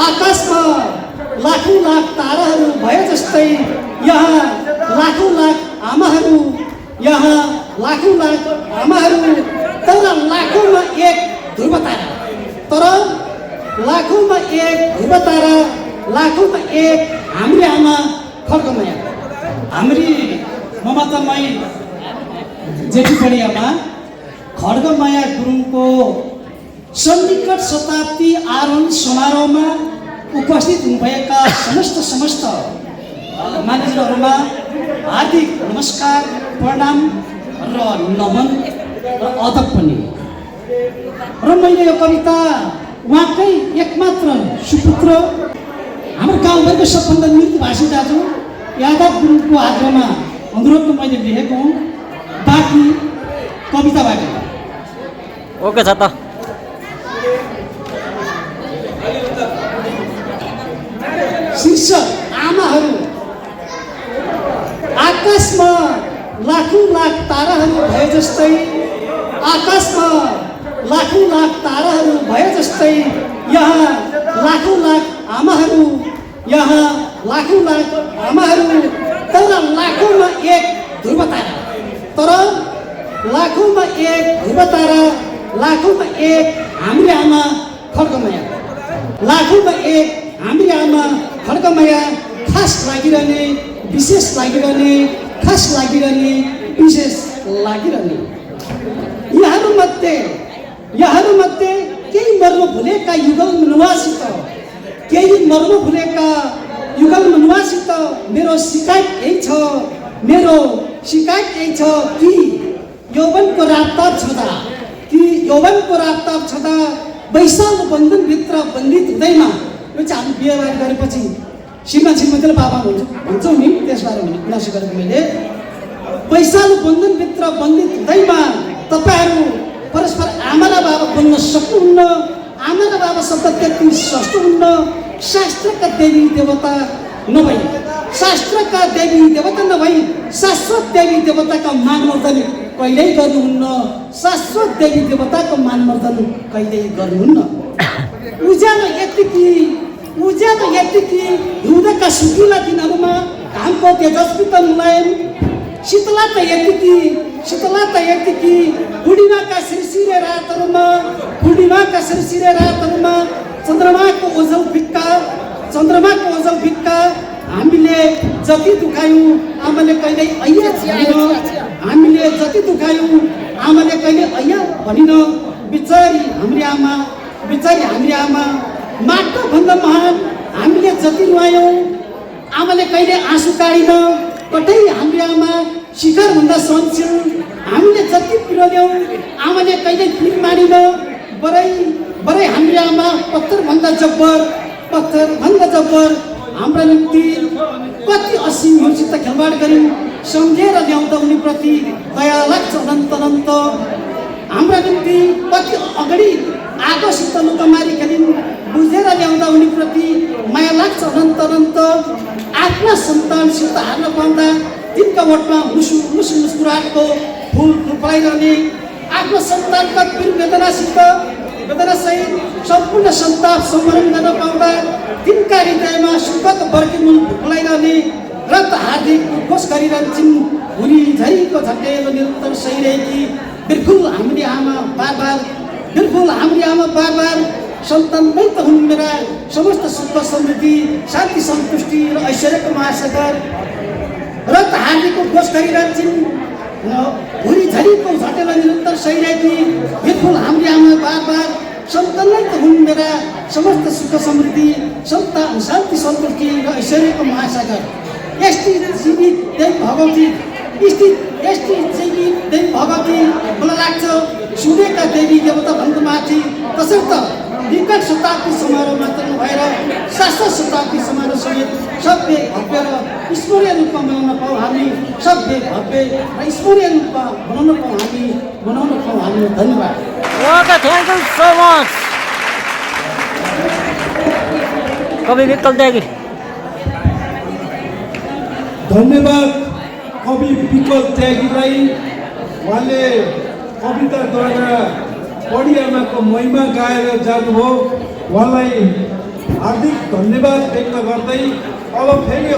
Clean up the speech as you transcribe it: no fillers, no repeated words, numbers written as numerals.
आकाशमा लाखौं लाख ताराहरू भए जस्तै यहाँ लाखौं लाख आमाहरू, यहाँ लाखौं लाख आमाहरू, तर लाखौंमा एक ध्रुव तारा, तर लाखौंमा एक ध्रुव तारा, लाखौंमा एक हाम्री आमा खड्गमाया। हाम्री ममतामयी जेठी बडी आमा खड्गमाया गुरुङको सन्निकट शताब्दी आरोहण समारोहमा उपस्थित हुनुभएका समस्त मानिसहरूमा हार्दिक नमस्कार, प्रणाम र नमन र अदब पनि। र मैले यो कविता उहाँकै एकमात्र सुपुत्र हाम्रो गाउँभरको सबभन्दा मृतभाषी दाजु यादव गुरुङको आग्रहमा अनुरोधमा मैले लेखेको हुँ। बाँकी कविताबाट ओके छ त। शीर्षक आमाहरू। आकाशमा लाखौं लाख ताराहरू भए जस्तै, आकाशमा लाखौं लाख ताराहरू भए जस्तै यहाँ लाखौं लाख आमाहरू, यहाँ लाखौं लाख आमाहरू, तर लाखौंमा एक ध्रुव तारा, तर लाखौंमा एक ध्रुव तारा, लाखौंमा एक हाम्री आमा खड्गमाया। लाखौंमा एक हाम्री आमा खड्गमाया, खास लागिरहने, विशेष लागिरहने, खास लागिरहने, विशेष लागिरहने। यहाँहरूमध्ये केही मर्म भुलेका युगल मनुवासित, केही मर्म भुलेका युगल मनुवासित मेरो शिकायत यही छ, मेरो शिकायत यही छ कि यौवनको रापताप छँदा, कि यौवनको रापताप छँदा वैशाल बन्धनभित्र बन्दित हुँदैमा। यो चाहिँ हामी बिहे गरेपछि श्रीमतीले बाबा भन्छौँ नि, त्यसबारे भने गुनासो गरेको मैले। वैशाल बन्धनभित्र बन्दित हुँदैमा तपाईँहरू परस्पर आमा र बाबा बन्न सक्नुहुन्न। आमा र बाबा शब्द त्यति सस्तो हुन्न। शास्त्रका देवी देवता नभई, शास्त्रका देवी देवता नभई शाश्वत देवी देवताका मानमर्दन कहिल्यै गर्नुहुन्न। शाश्वत देवी देवताको मानमर्दन कहिल्यै गर्नुहुन्न। उज्यालो यतिकी हिउँदका सुकिला दिनहरूमा घामको तेजस्वी त मुलायम, शीतलता यतिकी पूर्णिमाका सिरसिरे रातहरूमा चन्द्रमाको ओझल भिक्का हामीले जति दुखायौँ आमाले कहिल्यै ऐया भनिन। हामीले जति दुखायौँ आमाले कहिल्यै ऐया भनिन। बिचारी हाम्री आमा माटोभन्दा महान। हामीले जति रुवायौँ आमाले कहिल्यै आँसु काडिन। कतै हाम्री आमा शिखरभन्दा सहनशील। हामीले जति पिरोल्यौँ आमाले कहिल्यै पिर मानिन। बरै हाम्री आमा पत्थरभन्दा जब्बर। हाम्रा निम्ति कति असीम हिउँसित खेलवाड गऱ्यौँ, सम्झेर ल्याउँदा उनीप्रति दया लाग्छ अनन्त। हाम्रा निम्ति कति अगाडि आगोसित लुकामारी खेलिन्, बुझेर ल्याउँदा उनीप्रति माया लाग्छ अनन्त। आफ्ना सन्तानसित हार्न पाउँदा तिनका ओठमा मुस्कुराहटको फुल फुलाइरहने, आफ्नो सन्तानका पीर वेदनासहित सम्पूर्ण सन्ताप सम्मान गर्न पाउँदा तिनका हृदयमा सुखको बर्किमुल फुलाइरहने र त हार्दिक उद्घोष गरिरहन्छन्। भुरीझरीको झट्टेलो निरन्तर सहिरहेकी बिल्कुल हाम्री आमा बार सन्तानमै त हुन् मेरा समस्त सुख समृद्धि, शान्ति सन्तुष्टि र ऐश्वर्यको महासागर। र त हार्दिक उद्घोष गरिरहन्छन्। भुरीझरीको झट्टेलो निरन्तर सहिरहेकी बिल्कुल हाम्री आमा बार सन्तानमै त हुन् मेरा समस्त सुख समृद्धि, शान्ति सन्तुष्टि र ऐश्वर्यको महासागर। यस्ती जीवित देवी भगवती मलाई लाग्छ सुनेका देवी देवता भन्दा माथि। तसर्थ विकट शताब्दी समारोह मात्र नभएर शाश्वत शताब्दी समारोह समेत सभ्य भव्य र स्मरणीय रूपमा मनाउन पाऊँ हामी। सभ्य भव्य र स्मरणीय रूपमा मनाउन पाऊँ हामी। धन्यवाद। Okay, thank you so much. कवि विकल त्यागी। धन्यवाद कवि विकल त्यागीलाई। उहाँले कविताद्वारा बडी आमाको महिमा गाएर जानुभयो। उहाँलाई हार्दिक धन्यवाद व्यक्त गर्दै अब फेरि